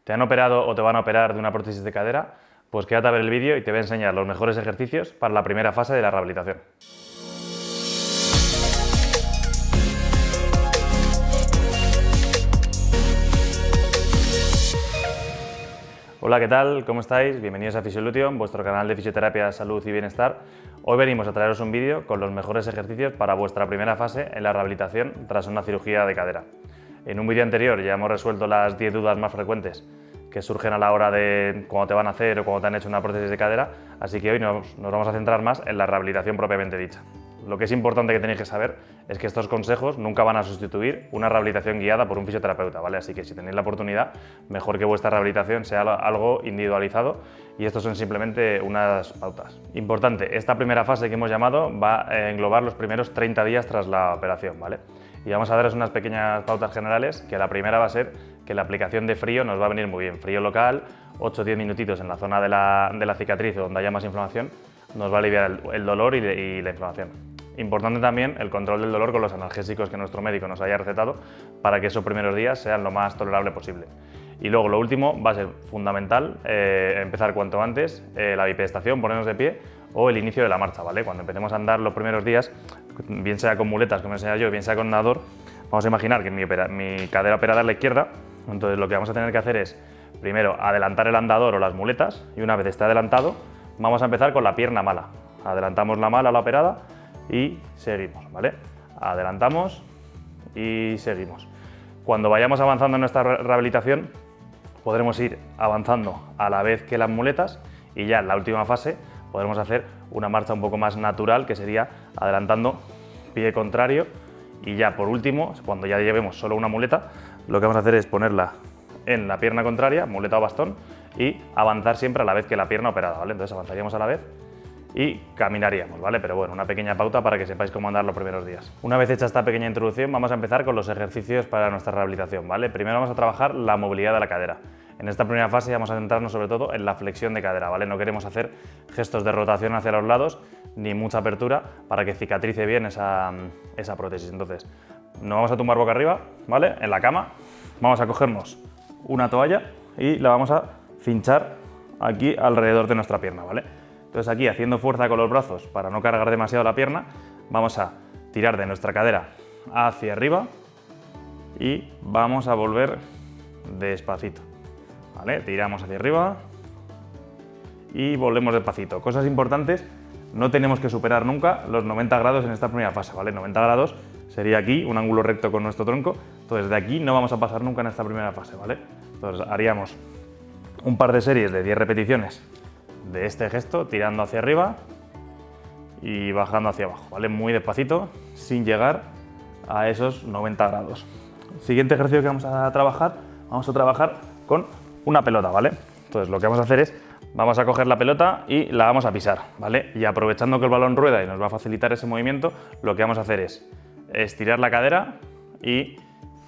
¿Te han operado o te van a operar de una prótesis de cadera? Pues quédate a ver el vídeo y te voy a enseñar los mejores ejercicios para la primera fase de la rehabilitación. Hola, ¿qué tal? ¿Cómo estáis? Bienvenidos a Fisiolution, vuestro canal de fisioterapia, salud y bienestar. Hoy venimos a traeros un vídeo con los mejores ejercicios para vuestra primera fase en la rehabilitación tras una cirugía de cadera. En un vídeo anterior ya hemos resuelto las 10 dudas más frecuentes que surgen a la hora de cuando te van a hacer o cuando te han hecho una prótesis de cadera, así que hoy nos vamos a centrar más en la rehabilitación propiamente dicha. Lo que es importante que tenéis que saber es que estos consejos nunca van a sustituir una rehabilitación guiada por un fisioterapeuta, ¿vale? Así que si tenéis la oportunidad, mejor que vuestra rehabilitación sea algo individualizado y estos son simplemente unas pautas. Importante, esta primera fase que hemos llamado va a englobar los primeros 30 días tras la operación, ¿vale? Y vamos a daros unas pequeñas pautas generales, que la primera va a ser que la aplicación de frío nos va a venir muy bien. Frío local, 8-10 minutitos en la zona de la cicatriz o donde haya más inflamación, nos va a aliviar el dolor y la inflamación. Importante también el control del dolor con los analgésicos que nuestro médico nos haya recetado para que esos primeros días sean lo más tolerable posible. Y luego lo último va a ser fundamental empezar cuanto antes la bipedestación, ponernos de pie o el inicio de la marcha, ¿vale? Cuando empecemos a andar los primeros días, bien sea con muletas, como enseñé yo, bien sea con nadador, vamos a imaginar que mi cadera operada es la izquierda, entonces lo que vamos a tener que hacer es primero adelantar el andador o las muletas y una vez esté adelantado vamos a empezar con la pierna mala. Adelantamos la mala, la operada y seguimos, ¿vale? Adelantamos y seguimos. Cuando vayamos avanzando en nuestra rehabilitación podremos ir avanzando a la vez que las muletas y ya en la última fase podremos hacer una marcha un poco más natural que sería adelantando pie contrario y ya por último, cuando ya llevemos solo una muleta, lo que vamos a hacer es ponerla en la pierna contraria, muleta o bastón, y avanzar siempre a la vez que la pierna operada, ¿vale? Entonces avanzaríamos a la vez y caminaríamos, ¿vale? Pero bueno, una pequeña pauta para que sepáis cómo andar los primeros días. Una vez hecha esta pequeña introducción, vamos a empezar con los ejercicios para nuestra rehabilitación, ¿vale? Primero vamos a trabajar la movilidad de la cadera. En esta primera fase vamos a centrarnos sobre todo en la flexión de cadera, ¿vale? No queremos hacer gestos de rotación hacia los lados ni mucha apertura para que cicatrice bien esa prótesis. Entonces, nos vamos a tumbar boca arriba, ¿vale? En la cama, vamos a cogernos una toalla y la vamos a cinchar aquí alrededor de nuestra pierna, ¿vale? Entonces aquí, haciendo fuerza con los brazos para no cargar demasiado la pierna, vamos a tirar de nuestra cadera hacia arriba y vamos a volver despacito, ¿vale? Tiramos hacia arriba y volvemos despacito. Cosas importantes, no tenemos que superar nunca los 90 grados en esta primera fase, ¿vale? 90 grados sería aquí, un ángulo recto con nuestro tronco, entonces de aquí no vamos a pasar nunca en esta primera fase, ¿vale? Entonces haríamos un par de series de 10 repeticiones de este gesto, tirando hacia arriba y bajando hacia abajo, ¿vale? Muy despacito, sin llegar a esos 90 grados. Siguiente ejercicio que vamos a trabajar con una pelota, ¿vale? Entonces lo que vamos a hacer es, vamos a coger la pelota y la vamos a pisar, ¿vale? Y aprovechando que el balón rueda y nos va a facilitar ese movimiento, lo que vamos a hacer es estirar la cadera y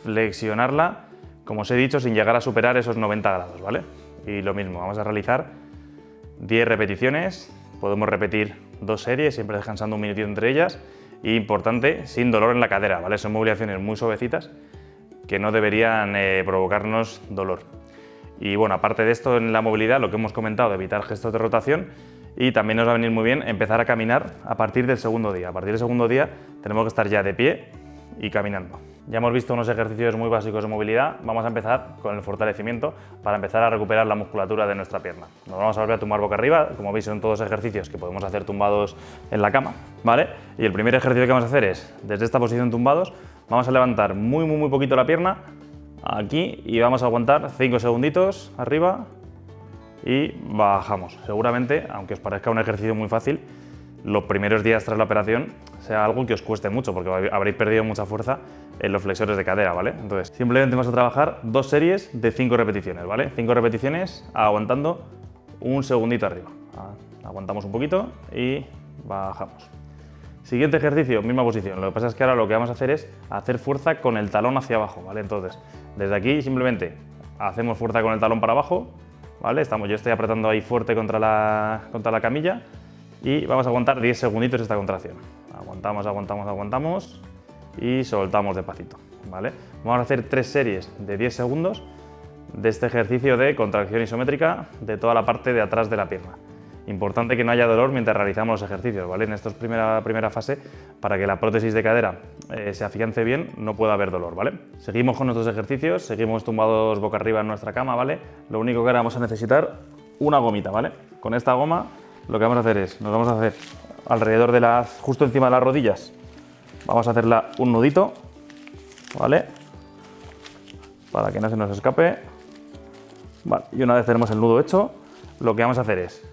flexionarla, como os he dicho, sin llegar a superar esos 90 grados, ¿vale? Y lo mismo, vamos a realizar 10 repeticiones, podemos repetir 2 series, siempre descansando un minutito entre ellas y importante, sin dolor en la cadera, ¿vale? Son movilizaciones muy suavecitas que no deberían provocarnos dolor. Y bueno, aparte de esto en la movilidad, lo que hemos comentado, evitar gestos de rotación y también nos va a venir muy bien empezar a caminar a partir del segundo día. A partir del segundo día tenemos que estar ya de pie y caminando. Ya hemos visto unos ejercicios muy básicos de movilidad, vamos a empezar con el fortalecimiento para empezar a recuperar la musculatura de nuestra pierna. Nos vamos a volver a tumbar boca arriba, como veis son todos ejercicios que podemos hacer tumbados en la cama, ¿vale? Y el primer ejercicio que vamos a hacer es, desde esta posición tumbados, vamos a levantar muy poquito la pierna, aquí, y vamos a aguantar 5 segunditos arriba y bajamos. Seguramente, aunque os parezca un ejercicio muy fácil, los primeros días tras la operación sea algo que os cueste mucho porque habréis perdido mucha fuerza en los flexores de cadera, ¿vale? Entonces, simplemente vamos a trabajar 2 series de 5 repeticiones, ¿vale? 5 repeticiones aguantando un segundito arriba. Aguantamos un poquito y bajamos. Siguiente ejercicio, misma posición. Lo que pasa es que ahora lo que vamos a hacer es hacer fuerza con el talón hacia abajo, ¿vale? Entonces, desde aquí simplemente hacemos fuerza con el talón para abajo, ¿vale? Yo estoy apretando ahí fuerte contra la camilla y vamos a aguantar 10 segunditos esta contracción. Aguantamos y soltamos despacito, ¿vale? Vamos a hacer 3 series de 10 segundos de este ejercicio de contracción isométrica de toda la parte de atrás de la pierna. Importante que no haya dolor mientras realizamos los ejercicios, ¿vale? En esta primera fase, para que la prótesis de cadera se afiance bien, no puede haber dolor, ¿vale? Seguimos con nuestros ejercicios, seguimos tumbados boca arriba en nuestra cama, ¿vale? Lo único que ahora vamos a necesitar una gomita, ¿vale? Con esta goma lo que vamos a hacer es, nos vamos a hacer alrededor de justo encima de las rodillas, vamos a hacerla un nudito, ¿vale? Para que no se nos escape. Vale, y una vez tenemos el nudo hecho, lo que vamos a hacer es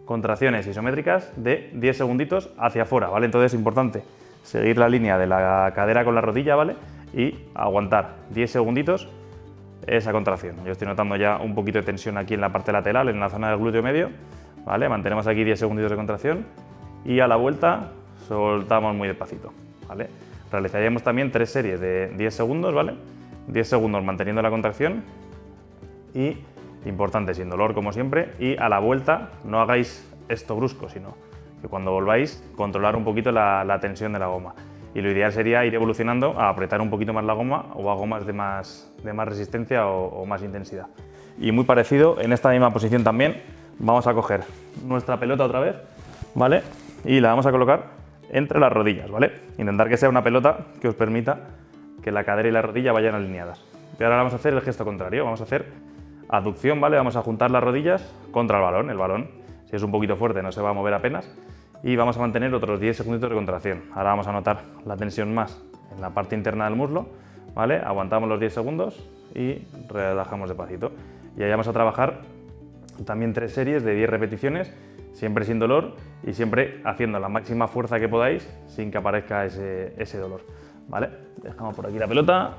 contracciones isométricas de 10 segunditos hacia afuera, ¿vale? Entonces es importante seguir la línea de la cadera con la rodilla, ¿vale? Y aguantar 10 segunditos esa contracción. Yo estoy notando ya un poquito de tensión aquí en la parte lateral, en la zona del glúteo medio, ¿vale? Mantenemos aquí 10 segunditos de contracción y a la vuelta soltamos muy despacito, ¿vale? Realizaríamos también 3 series de 10 segundos, ¿vale? 10 segundos manteniendo la contracción y, importante, sin dolor como siempre, y a la vuelta no hagáis esto brusco, sino que cuando volváis controlar un poquito la tensión de la goma. Y lo ideal sería ir evolucionando a apretar un poquito más la goma o a gomas de más resistencia o más intensidad. Y muy parecido, en esta misma posición también, vamos a coger nuestra pelota otra vez, ¿vale? Y la vamos a colocar entre las rodillas, ¿vale? Intentar que sea una pelota que os permita que la cadera y la rodilla vayan alineadas. Y ahora vamos a hacer el gesto contrario, vamos a hacer aducción, ¿vale? Vamos a juntar las rodillas contra el balón, si es un poquito fuerte no se va a mover apenas, y vamos a mantener otros 10 segundos de contracción. Ahora vamos a notar la tensión más en la parte interna del muslo, ¿vale? Aguantamos los 10 segundos y relajamos despacito. Y ahí vamos a trabajar también 3 series de 10 repeticiones, siempre sin dolor y siempre haciendo la máxima fuerza que podáis sin que aparezca ese dolor, ¿vale? Dejamos por aquí la pelota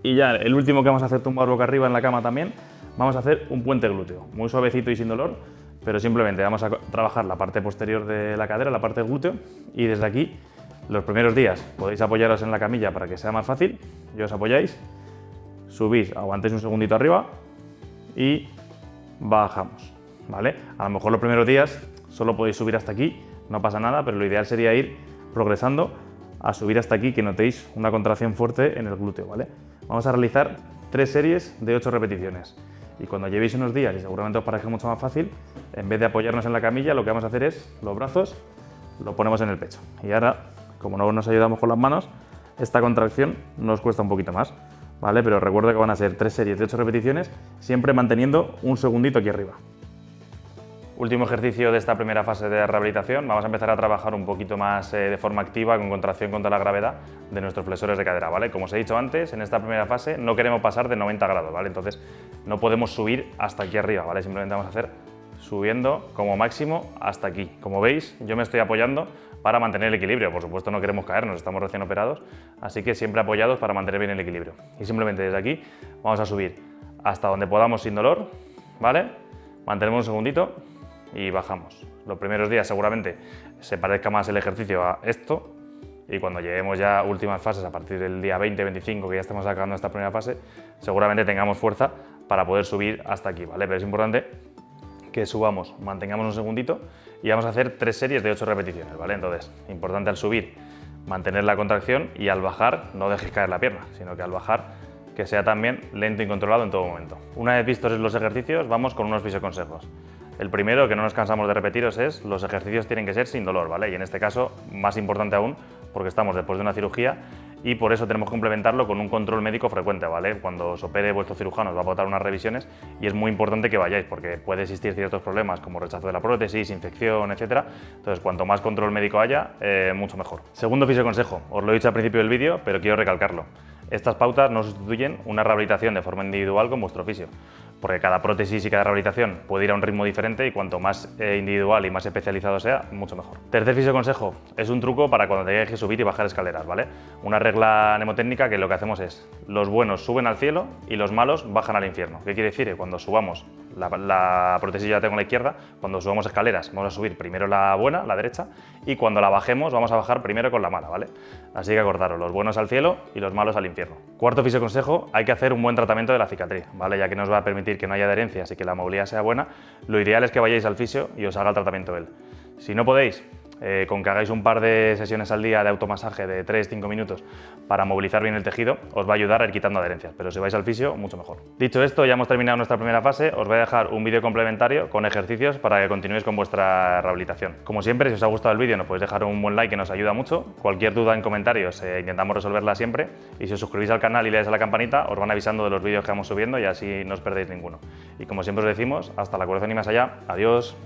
y ya el último que vamos a hacer, tumbar boca arriba en la cama también. Vamos a hacer un puente glúteo, muy suavecito y sin dolor, pero simplemente vamos a trabajar la parte posterior de la cadera, la parte del glúteo, y desde aquí, los primeros días, podéis apoyaros en la camilla para que sea más fácil, y os apoyáis, subís, aguantéis un segundito arriba y bajamos, ¿vale? A lo mejor los primeros días solo podéis subir hasta aquí, no pasa nada, pero lo ideal sería ir progresando a subir hasta aquí, que notéis una contracción fuerte en el glúteo, ¿vale? Vamos a realizar 3 series de 8 repeticiones. Y cuando llevéis unos días, y seguramente os parezca mucho más fácil, en vez de apoyarnos en la camilla, lo que vamos a hacer es los brazos los ponemos en el pecho. Y ahora, como no nos ayudamos con las manos, esta contracción nos cuesta un poquito más, ¿vale? Pero recuerdo que van a ser 3 series de 8 repeticiones, siempre manteniendo un segundito aquí arriba. Último ejercicio de esta primera fase de rehabilitación. Vamos a empezar a trabajar un poquito más de forma activa con contracción contra la gravedad de nuestros flexores de cadera, ¿vale? Como os he dicho antes, en esta primera fase no queremos pasar de 90 grados, ¿vale? Entonces no podemos subir hasta aquí arriba, ¿vale? Simplemente vamos a hacer subiendo como máximo hasta aquí. Como veis, yo me estoy apoyando para mantener el equilibrio. Por supuesto no queremos caernos, estamos recién operados, así que siempre apoyados para mantener bien el equilibrio. Y simplemente desde aquí vamos a subir hasta donde podamos sin dolor, ¿vale? Mantenemos un segundito y bajamos. Los primeros días seguramente se parezca más el ejercicio a esto, y cuando lleguemos ya a últimas fases, a partir del día 20-25, que ya estamos acabando esta primera fase, seguramente tengamos fuerza para poder subir hasta aquí, ¿vale? Pero es importante que subamos, mantengamos un segundito y vamos a hacer 3 series de 8 repeticiones, ¿vale? Entonces, importante al subir mantener la contracción y al bajar no dejes caer la pierna, sino que al bajar que sea también lento y controlado en todo momento. Una vez vistos los ejercicios, vamos con unos fisioconsejos. El primero, que no nos cansamos de repetiros, es los ejercicios tienen que ser sin dolor, ¿vale? Y en este caso, más importante aún, porque estamos después de una cirugía y por eso tenemos que complementarlo con un control médico frecuente, ¿vale? Cuando os opere vuestro cirujano os va a botar unas revisiones y es muy importante que vayáis porque puede existir ciertos problemas como rechazo de la prótesis, infección, etc. Entonces, cuanto más control médico haya, mucho mejor. Segundo fisioconsejo, os lo he dicho al principio del vídeo, pero quiero recalcarlo. Estas pautas no sustituyen una rehabilitación de forma individual con vuestro fisio, porque cada prótesis y cada rehabilitación puede ir a un ritmo diferente y cuanto más individual y más especializado sea, mucho mejor. Tercer fisioconsejo, es un truco para cuando tengáis que subir y bajar escaleras, ¿vale? Una regla mnemotécnica que lo que hacemos es, los buenos suben al cielo y los malos bajan al infierno. ¿Qué quiere decir? Que cuando subamos, la prótesis ya la tengo a la izquierda, cuando subamos escaleras vamos a subir primero la buena, la derecha, y cuando la bajemos vamos a bajar primero con la mala, ¿vale? Así que acordaros, los buenos al cielo y los malos al infierno. Cuarto fisioconsejo, hay que hacer un buen tratamiento de la cicatriz, ¿vale? Ya que nos va a permitir que no haya adherencias y que la movilidad sea buena, lo ideal es que vayáis al fisio y os haga el tratamiento él. Si no podéis, Con que hagáis un par de sesiones al día de automasaje de 3-5 minutos para movilizar bien el tejido, os va a ayudar a ir quitando adherencias, pero si vais al fisio, mucho mejor. Dicho esto, ya hemos terminado nuestra primera fase. Os voy a dejar un vídeo complementario con ejercicios para que continuéis con vuestra rehabilitación. Como siempre, si os ha gustado el vídeo, nos podéis dejar un buen like que nos ayuda mucho. Cualquier duda en comentarios, intentamos resolverla siempre, y si os suscribís al canal y le dais a la campanita, os van avisando de los vídeos que vamos subiendo y así no os perdéis ninguno. Y como siempre os decimos, hasta la corazón y más allá. Adiós.